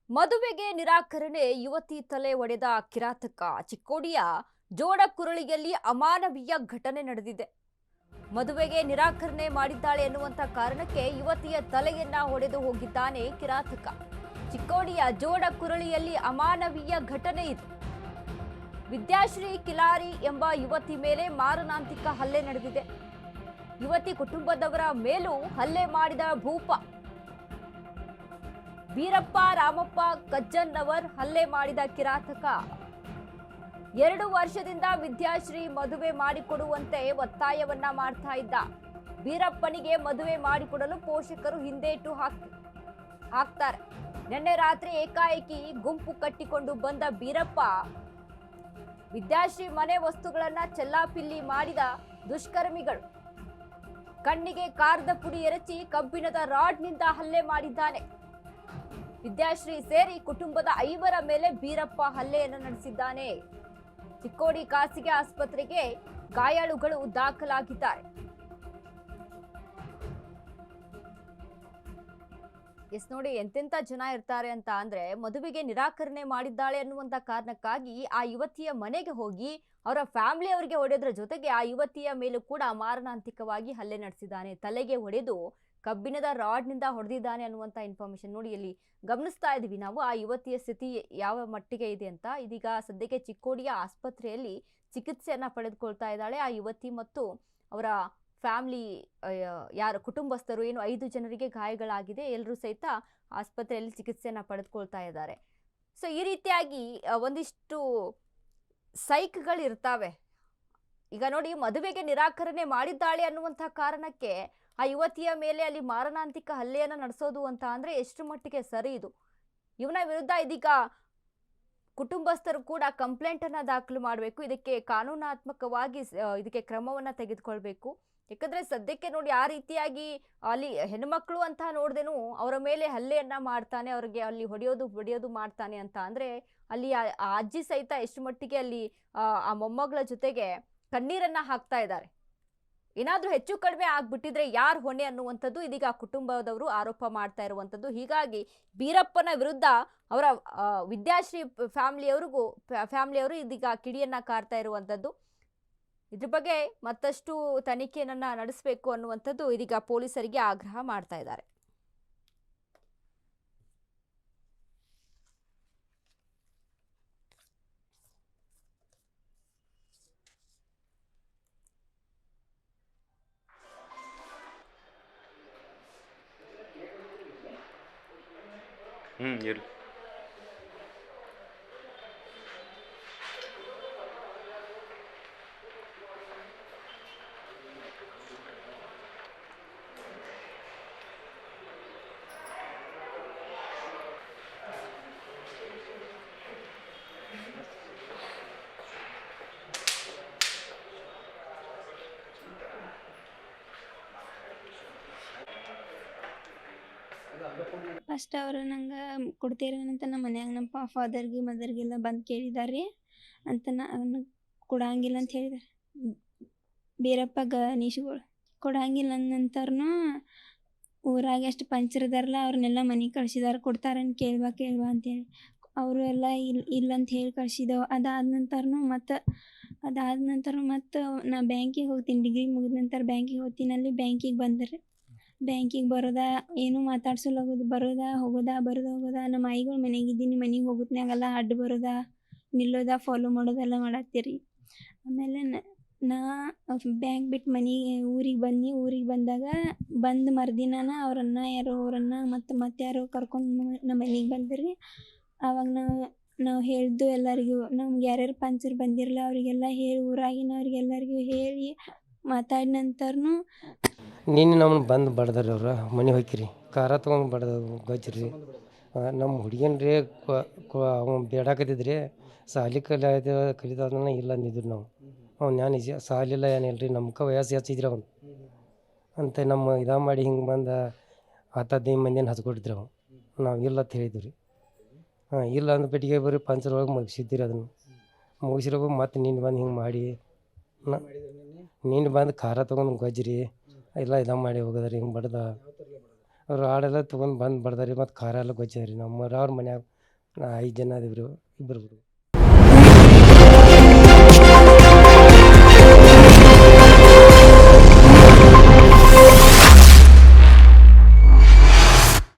ಮದುವೆಗೆ ನಿರಾಕರಣೆ ಯುವತಿ ತಲೆ ಒಡೆದ ಕಿರಾತಕ. ಚಿಕ್ಕೋಡಿಯ ಜೋಡಕುರಳಿಯಲ್ಲಿ ಅಮಾನವೀಯ ಘಟನೆ ನಡೆದಿದೆ. ಮದುವೆಗೆ ನಿರಾಕರಣೆ ಮಾಡಿದ್ದಾಳೆ ಎನ್ನುವಂತ ಕಾರಣಕ್ಕೆ ಯುವತಿಯ ತಲೆಯನ್ನ ಹೊಡೆದು ಹೋಗಿದ್ದಾನೆ ಕಿರಾತಕ. ಚಿಕ್ಕೋಡಿಯ ಜೋಡಕುರಳಿಯಲ್ಲಿ ಅಮಾನವೀಯ ಘಟನೆ ಇದು. ವಿದ್ಯಾಶ್ರೀ ಕಿಲಾರಿ ಎಂಬ ಯುವತಿ ಮೇಲೆ ಮಾರಣಾಂತಿಕ ಹಲ್ಲೆ ನಡೆದಿದೆ. ಯುವತಿ ಕುಟುಂಬದವರ ಮೇಲೂ ಹಲ್ಲೆ ಮಾಡಿದ ಭೂಪ. ವೀರಪ್ಪ ರಾಮಪ್ಪ ಕಜ್ಜನ್ನವರ್ ಹಲ್ಲೆ ಮಾಡಿದ ಕಿರಾತಕ. 2 ವರ್ಷದಿಂದ ವಿದ್ಯಾಶ್ರೀ ಮದುವೆ ಮಾಡಿಕೊಡುವಂತೆ ಒತ್ತಾಯವನ್ನ ಮಾಡ್ತಾ ಇದ್ದ. ವೀರಪ್ಪನಿಗೆ ಮದುವೆ ಮಾಡಿಕೊಡಲು ಪೋಷಕರು ಹಿಂದೇಟು ಹಾಕ್ತಾರೆ. ನಿನ್ನೆ ರಾತ್ರಿ ಏಕಾಏಕಿ ಗುಂಪು ಕಟ್ಟಿಕೊಂಡು ಬಂದ ವೀರಪ್ಪ ವಿದ್ಯಾಶ್ರೀ ಮನೆ ವಸ್ತುಗಳನ್ನ ಚೆಲ್ಲಾಪಿಲ್ಲಿ ಮಾಡಿದ ದುಷ್ಕರ್ಮಿಗಳು. ಕಣ್ಣಿಗೆ ಕಾರದ ಪುಡಿ ಎರಚಿ ಕಬ್ಬಿಣದ ರಾಡ್ನಿಂದ ಹಲ್ಲೆ ಮಾಡಿದ್ದಾನೆ. ವಿದ್ಯಾಶ್ರೀ ಸೇರಿ ಕುಟುಂಬದ 5 ಮೇಲೆ ವೀರಪ್ಪ ಹಲ್ಲೆಯನ್ನು ನಡೆಸಿದ್ದಾನೆ. ಚಿಕ್ಕೋಡಿ ಖಾಸಗಿ ಆಸ್ಪತ್ರೆಗೆ ಗಾಯಾಳುಗಳು ದಾಖಲಾಗಿದ್ದಾರೆ. ನೋಡಿ, ಎಂತೆಂತ ಜನ ಇರ್ತಾರೆ ಅಂತ ಅಂದ್ರೆ, ಮದುವೆಗೆ ನಿರಾಕರಣೆ ಮಾಡಿದ್ದಾಳೆ ಅನ್ನುವಂತ ಕಾರಣಕ್ಕಾಗಿ ಆ ಯುವತಿಯ ಮನೆಗೆ ಹೋಗಿ ಅವರ ಫ್ಯಾಮಿಲಿ ಅವರಿಗೆ ಹೊಡೆಯೋದ್ರ ಜೊತೆಗೆ ಆ ಯುವತಿಯ ಮೇಲೂ ಕೂಡ ಮಾರಣಾಂತಿಕವಾಗಿ ಹಲ್ಲೆ ನಡೆಸಿದ್ದಾನೆ. ತಲೆಗೆ ಹೊಡೆದು ಕಬ್ಬಿಣದ ರಾಡ್ನಿಂದ ಹೊಡೆದಿದ್ದಾನೆ ಅನ್ನುವಂಥ ಇನ್ಫಾರ್ಮೇಶನ್ ನೋಡಿ ಇಲ್ಲಿ ಗಮನಿಸ್ತಾ ಇದ್ದೀವಿ ನಾವು. ಆ ಯುವತಿಯ ಸ್ಥಿತಿ ಯಾವ ಮಟ್ಟಿಗೆ ಇದೆ ಅಂತ ಇದೀಗ ಸದ್ಯಕ್ಕೆ ಚಿಕ್ಕೋಡಿಯ ಆಸ್ಪತ್ರೆಯಲ್ಲಿ ಚಿಕಿತ್ಸೆಯನ್ನ ಪಡೆದುಕೊಳ್ತಾ ಇದ್ದಾಳೆ ಆ ಯುವತಿ ಮತ್ತು ಅವರ ಫ್ಯಾಮಿಲಿ. ಯಾರು ಕುಟುಂಬಸ್ಥರು ಏನು 5 ಜನರಿಗೆ ಗಾಯಗಳಾಗಿದೆ. ಎಲ್ಲರೂ ಸಹಿತ ಆಸ್ಪತ್ರೆಯಲ್ಲಿ ಚಿಕಿತ್ಸೆಯನ್ನ ಪಡೆದುಕೊಳ್ತಾ ಇದ್ದಾರೆ. ಸೊ ಈ ರೀತಿಯಾಗಿ ಒಂದಿಷ್ಟು ಸೈಕ್ಗಳು ಇರ್ತಾವೆ. ಈಗ ನೋಡಿ, ಮದುವೆಗೆ ನಿರಾಕರಣೆ ಮಾಡಿದ್ದಾಳೆ ಅನ್ನುವಂಥ ಕಾರಣಕ್ಕೆ ಆ ಯುವತಿಯ ಮೇಲೆ ಅಲ್ಲಿ ಮಾರಣಾಂತಿಕ ಹಲ್ಲೆಯನ್ನು ನಡೆಸೋದು ಅಂತ ಅಂದ್ರೆ ಎಷ್ಟು ಮಟ್ಟಿಗೆ ಸರಿ ಇದು? ಇವನ ವಿರುದ್ಧ ಇದೀಗ ಕುಟುಂಬಸ್ಥರು ಕೂಡ ಕಂಪ್ಲೇಂಟ್ ಅನ್ನ ದಾಖಲು ಮಾಡಬೇಕು. ಇದಕ್ಕೆ ಕಾನೂನಾತ್ಮಕವಾಗಿ ಇದಕ್ಕೆ ಕ್ರಮವನ್ನ ತೆಗೆದುಕೊಳ್ಬೇಕು. ಯಾಕಂದ್ರೆ ಸದ್ಯಕ್ಕೆ ನೋಡಿ, ಆ ರೀತಿಯಾಗಿ ಅಲ್ಲಿ ಹೆಣ್ಮಕ್ಳು ಅಂತ ನೋಡ್ದೇನು ಅವರ ಮೇಲೆ ಹಲ್ಲೆಯನ್ನ ಮಾಡ್ತಾನೆ, ಅವ್ರಿಗೆ ಅಲ್ಲಿ ಹೊಡೆಯೋದು ಮಾಡ್ತಾನೆ ಅಂತ ಅಂದ್ರೆ ಅಲ್ಲಿ ಆ ಅಜ್ಜಿ ಸಹಿತ ಎಷ್ಟು ಮಟ್ಟಿಗೆ ಅಲ್ಲಿ ಆ ಮೊಮ್ಮಗಳ ಜೊತೆಗೆ ಕಣ್ಣೀರನ್ನ ಹಾಕ್ತಾ ಇದ್ದಾರೆ. ಏನಾದ್ರೂ ಹೆಚ್ಚು ಕಡಿಮೆ ಆಗ್ಬಿಟ್ಟಿದ್ರೆ ಯಾರು ಹೊಣೆ ಅನ್ನುವಂಥದ್ದು ಇದೀಗ ಕುಟುಂಬದವರು ಆರೋಪ ಮಾಡ್ತಾ ಇರುವಂಥದ್ದು. ಹೀಗಾಗಿ ವೀರಪ್ಪನ ವಿರುದ್ಧ ಅವರ ವಿದ್ಯಾಶ್ರೀ ಫ್ಯಾಮಿಲಿಯವರು ಇದೀಗ ಕಿಡಿಯನ್ನ ಕಾರ್ತಾ ಇರುವಂಥದ್ದು. ಇದ್ರ ಬಗ್ಗೆ ಮತ್ತಷ್ಟು ತನಿಖೆಯನ್ನ ನಡೆಸಬೇಕು ಅನ್ನುವಂಥದ್ದು ಇದೀಗ ಪೊಲೀಸರಿಗೆ ಆಗ್ರಹ ಮಾಡ್ತಾ ಇದ್ದಾರೆ. ಇರಲಿ. ಫಸ್ಟ್ ಅವರು ನಂಗೆ ಕೊಡ್ತೀರೇನಂತ ನಮ್ಮ ಮನ್ಯಾಗ ನಮ್ಮ ಫಾದರ್ಗೆ ಮದರ್ಗೆಲ್ಲ ಬಂದು ಕೇಳಿದಾರೆ ಅಂತ ನಾನು ಕೊಡಂಗಿಲ್ಲ ಅಂತ ಹೇಳಿದಾರೆ. ಬೀರಪ್ಪ ಗಣೇಶ್ಗಳು ಕೊಡಂಗಿಲ್ಲ ನಂತರನು ಊರಾಗ ಎಷ್ಟು ಪಂಚರದಾರಲ್ಲ ಅವ್ರನ್ನೆಲ್ಲ ಮನೆಗೆ ಕಳ್ಸಿದಾರೆ. ಕೊಡ್ತಾರನ್ ಕೇಳ್ಬಾ ಅಂತೇಳಿ ಅವರು ಎಲ್ಲ ಇಲ್ಲ ಅಂತ ಹೇಳಿ ಕಳ್ಸಿದೆವು. ಅದಾದ ನಂತರ ಮತ್ತು ನಾ ಬ್ಯಾಂಕಿಗೆ ಹೋಗ್ತೀನಿ. ಡಿಗ್ರಿ ಮುಗಿದ ನಂತರ ಬ್ಯಾಂಕಿಗೆ ಹೋಗ್ತೀನಿ. ಅಲ್ಲಿ ಬ್ಯಾಂಕಿಗೆ ಬಂದರೆ ಬ್ಯಾಂಕಿಗೆ ಬರೋದ, ಏನು ಮಾತಾಡ್ಸೋಲಾಗೋದು, ಬರೋದ ಹೋಗೋದ ನಮ್ಮ ಆಯಿಗಳು ಮನೆಗಿದ್ದೀನಿ, ಮನೆಗೆ ಹೋಗೋತ್ನಾಗೆಲ್ಲ ಅಡ್ಡ ಬರೋದ ನಿಲ್ಲೋದ ಫಾಲೋ ಮಾಡೋದೆಲ್ಲ ಮಾಡತ್ತೀರಿ. ಆಮೇಲೆ ನಾ ಬ್ಯಾಂಕ್ ಬಿಟ್ಟು ಊರಿಗೆ ಬಂದಾಗ ಬಂದು ಮರುದಿನ ಅವರನ್ನ ಮತ್ತೆ ಯಾರೋ ಕರ್ಕೊಂಡು ನಮ್ಮ ಮನೆಗೆ ಬಂದಿರಿ. ಆವಾಗ ನಾವು ಹೇಳ್ದು ಎಲ್ಲರಿಗೂ, ನಮ್ಗೆ ಯಾರ್ಯಾರು ಪಂಚರು ಬಂದಿರಲ್ಲ ಅವರಿಗೆಲ್ಲ ಹೇಳಿ, ಊರಾಗಿನವ್ರಿಗೆಲ್ಲರಿಗೂ ಹೇಳಿ ಮಾತಾಡಿದ ನಂತರನು ನೀನು ನಮ್ಮನ್ನು ಬಂದು ಬಡ್ದಾರಿ. ಅವ್ರು ಮನೆ ಹೋಗಿರಿ ಕಾರ ತೊಗೊಂಡು ಬಡ್ದು ಗಜ್ರಿ. ನಮ್ಮ ಹುಡುಗನ ರೀ ಅವ್ನು ಬೇಡಾಕತ್ತಿದ್ರಿ. ಸಾಲಿ ಕಲಿತಾದ್ರೆ ಇಲ್ಲ ಅಂದಿದ್ರು ನಾವು. ಅವ್ನು ನಿಜ ಸಾಲಿಲ್ಲ ಏನಿಲ್ಲ ರೀ, ನಮ್ಗೆ ವಯಸ್ಸು ಹೆಚ್ಚಿದ್ರಿ ಅವ್ನು ಅಂತ ನಮ್ಮ ಮಾಡಿ ಹಿಂಗೆ ಬಂದು 10-15 ಮಂದಿನ ಹಚ್ಕೊಟ್ಟಿದ್ರಿ ಅವ್ನು. ನಾವು ಇಲ್ಲ ಅಂತ ಹೇಳಿದ್ವಿ ರೀ. ಇಲ್ಲ ಅಂದ್ಬಿಟ್ಟಿಗೆ ಬರೀ ಪಂಚರೊಳಗೆ ಮುಗಿಸಿದ್ದೀರಿ. ಅದನ್ನು ಮುಗಿಸಿರೋ ಮತ್ತು ನೀನು ಬಂದು ಹಿಂಗೆ ಮಾಡಿ ನೀನು ಬಂದು ಖಾರ ತೊಗೊಂಡು ಗಜ್ರಿ ಎಲ್ಲ ಮಾಡಿ ಹೋಗೋದ್ರಿ. ಹಿಂಗೆ ಬಡ್ದ ಅವ್ರು ಹಾಡೆಲ್ಲ ತೊಗೊಂಡು ಬಂದು ಬಡ್ದಾರಿ. ಮತ್ತು ಖಾರ ಎಲ್ಲ ಗೊಜ್ಜಾರಿ. ಅವ್ರ ಮನ್ಯಾಗ ನಾ 5 ಜನ ಅದೀವಿ ರೀ, ಇಬ್ಬರು ಹುಡುಗರು.